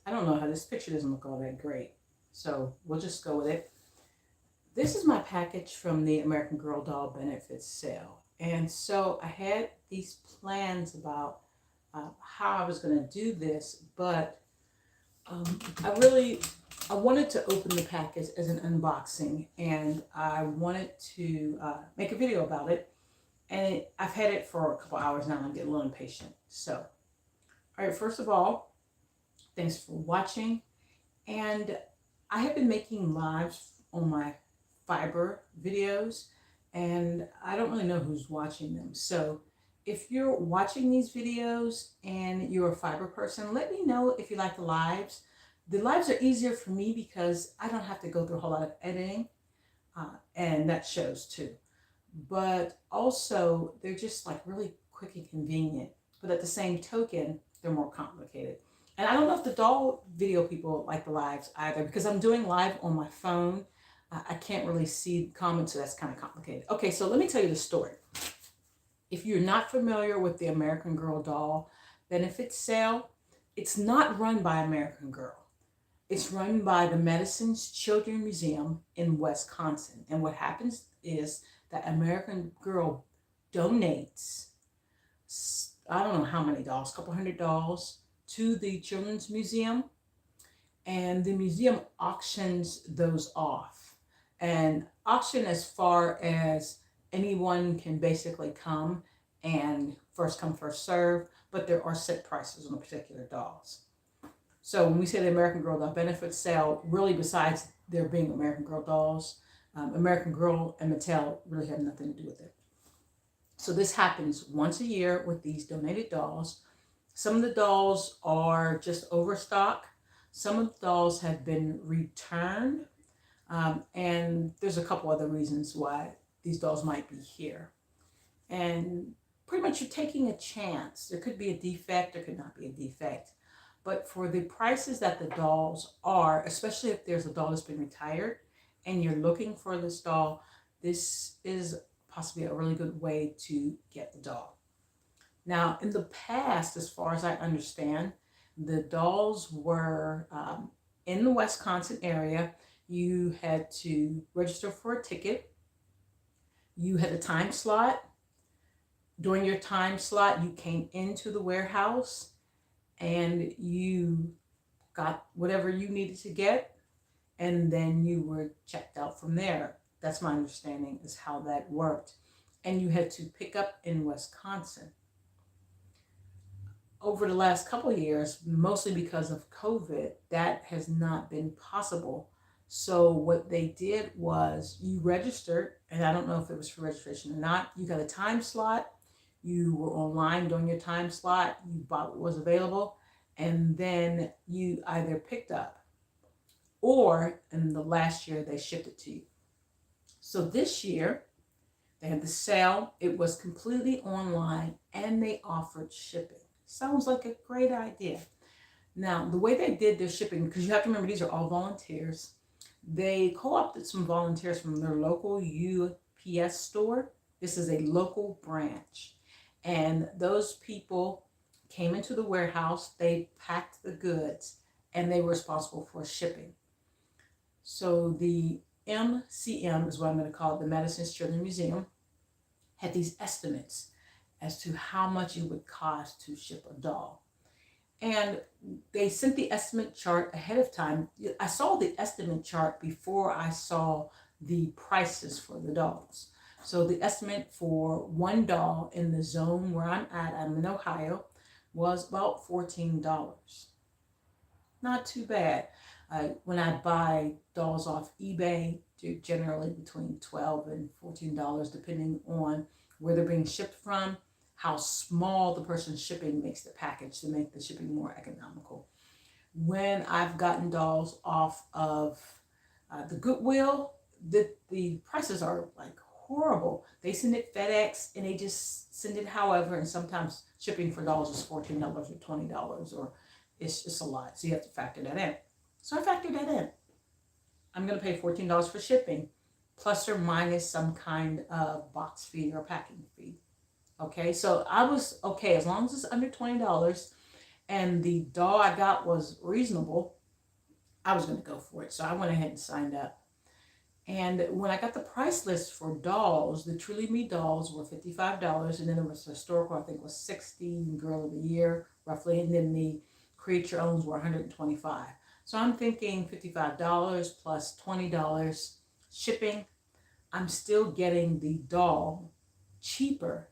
I don't know how this picture doesn't look all that great. So we'll just go with it. This is my package from the American Girl doll benefits sale. And so I had these plans about how I was going to do this, but I really I wanted to open the package as an unboxing, and I wanted to make a video about it. And I've had it for a couple hours now, and I'm getting a little impatient. So, all right, first of all, thanks for watching. And I have been making lives on my fiber videos, and I don't really know who's watching them. So if you're watching these videos and you're a fiber person, let me know if you like the lives. The lives are easier for me because I don't have to go through a whole lot of editing, and that shows too. But also, they're just like really quick and convenient. But at the same token, they're more complicated. And I don't know if the doll video people like the lives either, because I'm doing live on my phone. I can't really see comments, so that's kind of complicated. Okay, so let me tell you the story. If you're not familiar with the American Girl doll benefits sale, it's not run by American Girl. It's run by the Medicine's Children Museum in Wisconsin. And what happens is that American Girl donates, I don't know how many dolls, a couple hundred dolls, to the Children's Museum. And the museum auctions those off. And auction as far as anyone can basically come and first come, first serve, but there are set prices on the particular dolls. So when we say the American Girl doll benefits sale, really besides there being American Girl dolls, American Girl and Mattel really have nothing to do with it. So this happens once a year with these donated dolls. Some of the dolls are just overstock. Some of the dolls have been returned. And there's a couple other reasons why these dolls might be here. And pretty much you're taking a chance. There could be a defect, there could not be a defect. But for the prices that the dolls are, especially if there's a doll that's been retired and you're looking for this doll, this is possibly a really good way to get the doll. Now, in the past, as far as I understand, the dolls were in the Wisconsin area. You had to register for a ticket. You had a time slot. During your time slot, you came into the warehouse and you got whatever you needed to get, and then you were checked out from there. That's my understanding is how that worked. And you had to pick up in Wisconsin. Over the last couple of years, mostly because of COVID, that has not been possible. So what they did was you registered, and I don't know if it was for registration or not. You got a time slot. You were online during your time slot. You bought what was available, and then you either picked up or in the last year they shipped it to you. So this year they had the sale. It was completely online and they offered shipping. Sounds like a great idea. Now, the way they did their shipping, because you have to remember these are all volunteers, they co-opted some volunteers from their local UPS store. This is a local branch. And those people came into the warehouse, they packed the goods, and they were responsible for shipping. So the MCM is what I'm going to call it, the Medicine's Children Museum, had these estimates as to how much it would cost to ship a doll. And they sent the estimate chart ahead of time. I saw the estimate chart before I saw the prices for the dolls. So the estimate for one doll in the zone where I'm in Ohio, was about $14. Not too bad. When I buy dolls off eBay, they're generally between $12 and $14, depending on where they're being shipped from, how small the person shipping makes the package to make the shipping more economical. When I've gotten dolls off of the Goodwill, the prices are like horrible. They send it FedEx and they just send it however, and sometimes shipping for dolls is $14 or $20, or it's just a lot. So you have to factor that in. So I factor that in. I'm going to pay $14 for shipping, plus or minus some kind of box fee or packing fee. Okay, so I was okay as long as it's under $20. and the doll I got was reasonable, I was going to go for it. So I went ahead and signed up. And when I got the price list for dolls, the Truly Me dolls were $55, and then there was historical, I think was 60, Girl of the Year, roughly, and then the Create Your Owns were 125. So I'm thinking $55 plus $20 shipping. I'm still getting the doll cheaper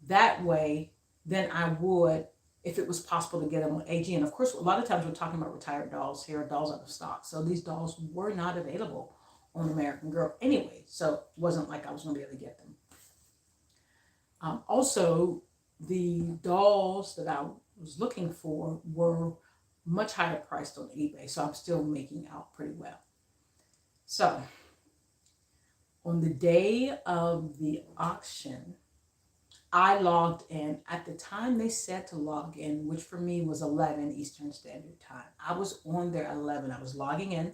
that way than I would if it was possible to get them on AG. And of course, a lot of times we're talking about retired dolls here, dolls out of stock. So these dolls were not available on American Girl anyway. So it wasn't like I was going to be able to get them. Also, the dolls that I was looking for were much higher priced on eBay. So I'm still making out pretty well. So on the day of the auction, I logged in. At the time they said to log in, which for me was 11 Eastern Standard Time. I was on there at 11. I was logging in.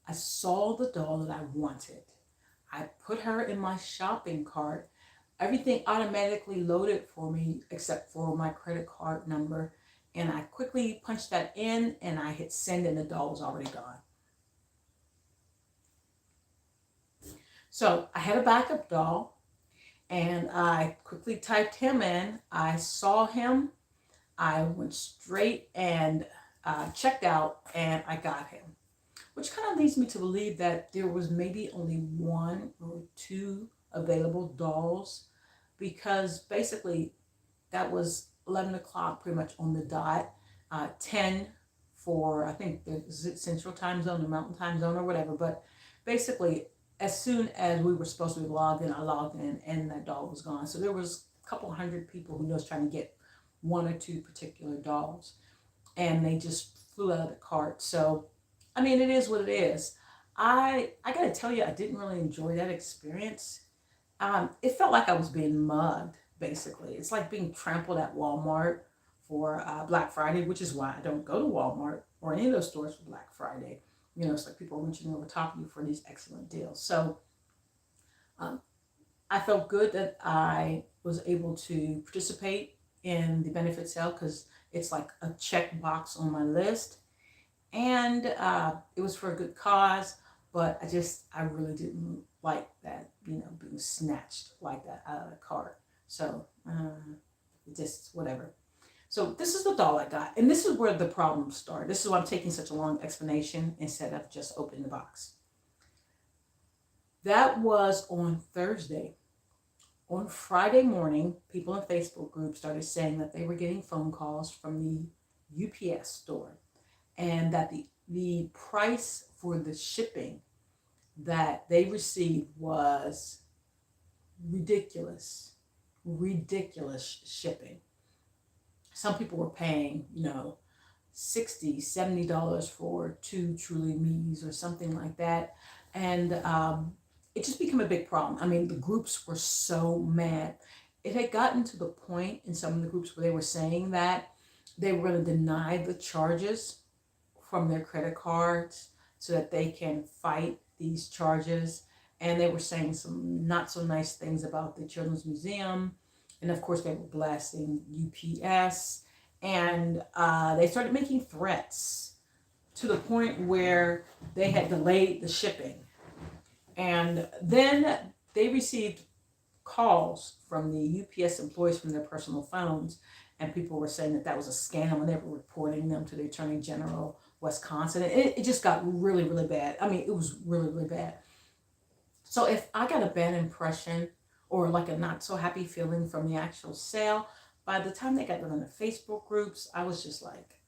I saw the doll that I wanted. I put her in my shopping cart. Everything automatically loaded for me except for my credit card number. And I quickly punched that in and I hit send, and the doll was already gone. So I had a backup doll and I quickly typed him in. I saw him. I went straight and checked out, and I got him. Which kind of leads me to believe that there was maybe only one or two available dolls, because basically that was 11 o'clock pretty much on the dot, 10 for, I think, the Central Time Zone, the Mountain Time Zone or whatever. But basically, as soon as we were supposed to be logged in, I logged in and that doll was gone. So there was a couple hundred people who knows trying to get one or two particular dolls, and they just flew out of the cart. So I mean, it is what it is. I got to tell you, I didn't really enjoy that experience. It felt like I was being mugged, basically. It's like being trampled at Walmart for Black Friday, which is why I don't go to Walmart or any of those stores for Black Friday. You know, it's like people are reaching over top of you for these excellent deals. So I felt good that I was able to participate in the benefit sale, because it's like a check box on my list. And it was for a good cause, but I really didn't like that, being snatched like that out of the cart. So just whatever. So this is the doll I got, and this is where the problem started. This is why I'm taking such a long explanation instead of just opening the box. That was on Thursday. On Friday morning, people in Facebook groups started saying that they were getting phone calls from the UPS store, and that the price for the shipping that they received was ridiculous shipping. Some people were paying, $60, $70 for 2 Truly Me's or something like that. And it just became a big problem. I mean, the groups were so mad. It had gotten to the point in some of the groups where they were saying that they were going to deny the charges from their credit cards so that they can fight these charges. And they were saying some not so nice things about the Children's Museum. And of course, they were blasting UPS. And they started making threats to the point where they had delayed the shipping. And then they received calls from the UPS employees from their personal phones. And people were saying that that was a scam, and they were reporting them to the Attorney General, Wisconsin. It just got really, really bad. I mean, it was really, really bad. So if I got a bad impression or like a not so happy feeling from the actual sale, by the time they got done in the Facebook groups, I was just like,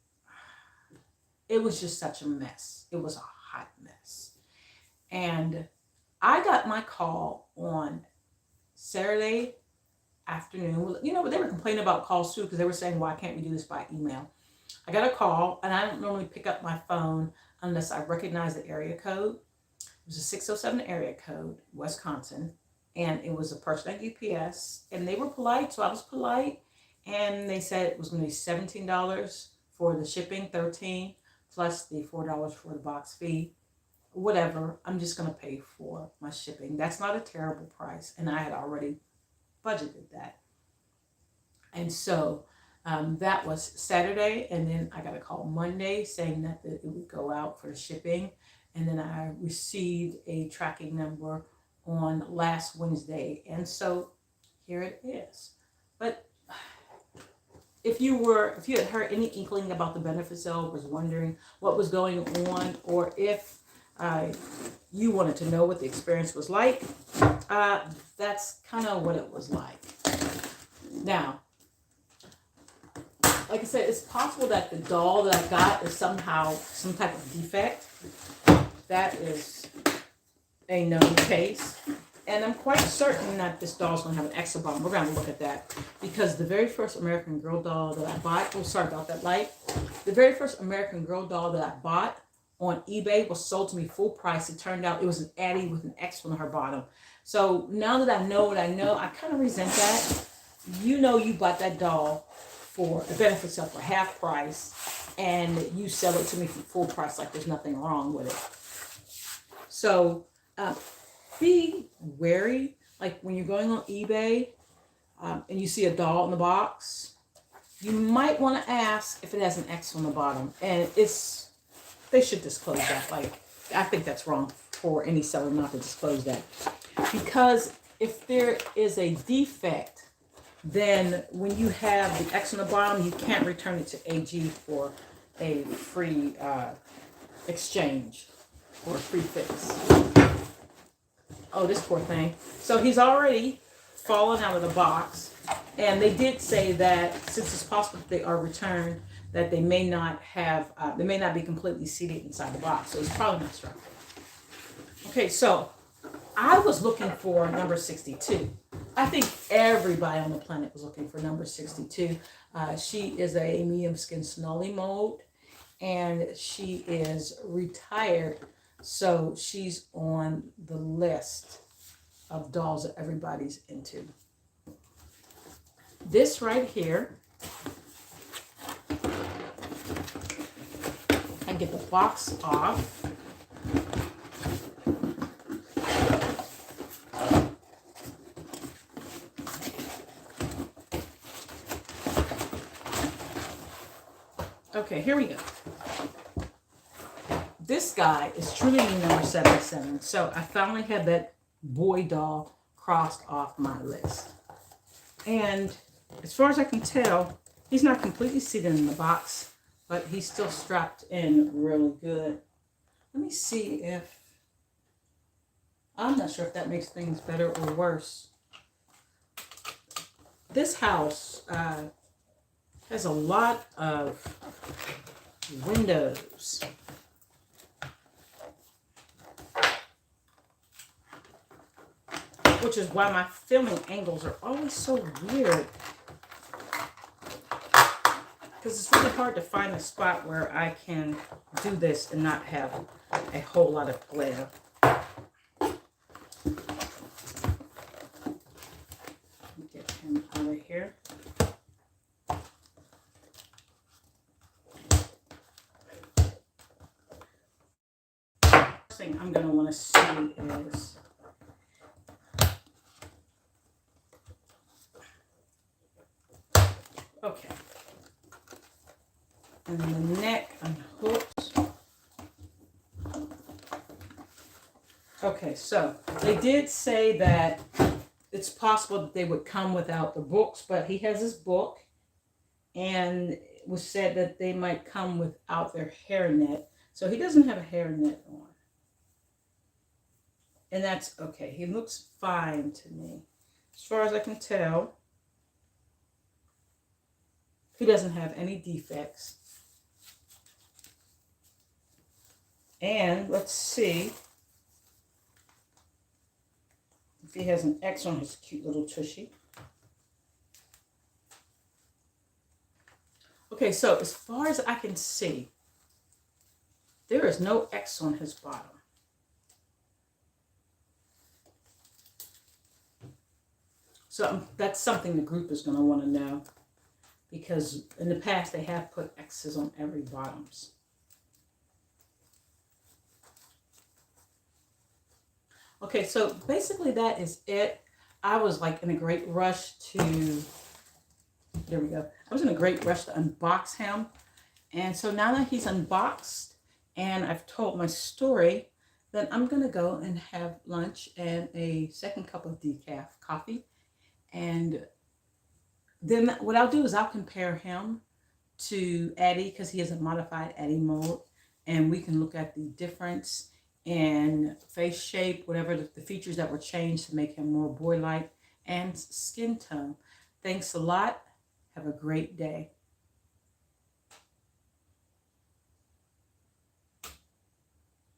it was just such a mess. It was a hot mess. And I got my call on Saturday afternoon. They were complaining about calls too, because they were saying, why can't we do this by email? I got a call, and I don't normally pick up my phone unless I recognize the area code. It was a 607 area code, Wisconsin, and it was a person at UPS, and they were polite, so I was polite, and they said it was going to be $17 for the shipping, $13 plus the $4 for the box fee. Whatever, I'm just going to pay for my shipping. That's not a terrible price, and I had already budgeted that. And so That was Saturday, and then I got a call Monday saying that it would go out for the shipping, and then I received a tracking number on last Wednesday, and so here it is. But if you had heard any inkling about the benefit sale, was wondering what was going on, or if you wanted to know what the experience was like, that's kind of what it was like. Now, like I said, it's possible that the doll that I got is somehow some type of defect. That is a known case. And I'm quite certain that this doll is going to have an extra bottom. We're going to look at that. Because the very first American Girl doll that I bought, oh, sorry about that light. The very first American Girl doll that I bought on eBay was sold to me full price. It turned out it was an Addie with an X on her bottom. So now that I know what I know, I kind of resent that. You know you bought that doll for a benefit sale for half price, and you sell it to me for full price like there's nothing wrong with it. So be wary, like when you're going on eBay and you see a doll in the box, you might want to ask if it has an X on the bottom, and they should disclose that. Like, I think that's wrong for any seller not to disclose that, because if there is a defect, then when you have the X on the bottom, you can't return it to AG for a free exchange or a free fix. Oh, this poor thing. So he's already fallen out of the box. And they did say that since it's possible that they are returned, that they may not be completely seated inside the box. So it's probably not structured. Okay, so I was looking for number 62. I think everybody on the planet was looking for number 62. She is a medium skin Snolly mold, and she is retired, so she's on the list of dolls that everybody's into. This right here, I get the box off. Okay, here we go. This guy is truly number 77. So I finally had that boy doll crossed off my list. And as far as I can tell, he's not completely seated in the box, but he's still strapped in really good. Let me see if, I'm not sure if that makes things better or worse. This house has a lot of windows. Which is why my filming angles are always so weird. Because it's really hard to find a spot where I can do this and not have a whole lot of glare. Get him out of here. First thing I'm going to want to see is okay. And then the neck unhooks. Okay, so they did say that it's possible that they would come without the books, but he has his book, and it was said that they might come without their hairnet. So he doesn't have a hairnet on. And that's okay. He looks fine to me. As far as I can tell, he doesn't have any defects. And let's see if he has an X on his cute little tushy. Okay, so as far as I can see, there is no X on his bottom. So that's something the group is going to want to know, because in the past they have put X's on every bottoms. Okay, so basically that is it. I was like in a great rush to There we go. I was in a great rush to unbox him. And so now that he's unboxed and I've told my story, then I'm going to go and have lunch and a second cup of decaf coffee. And then what I'll do is I'll compare him to Eddie because he has a modified Eddie mold. And we can look at the difference in face shape, whatever the features that were changed to make him more boy-like, and skin tone. Thanks a lot. Have a great day.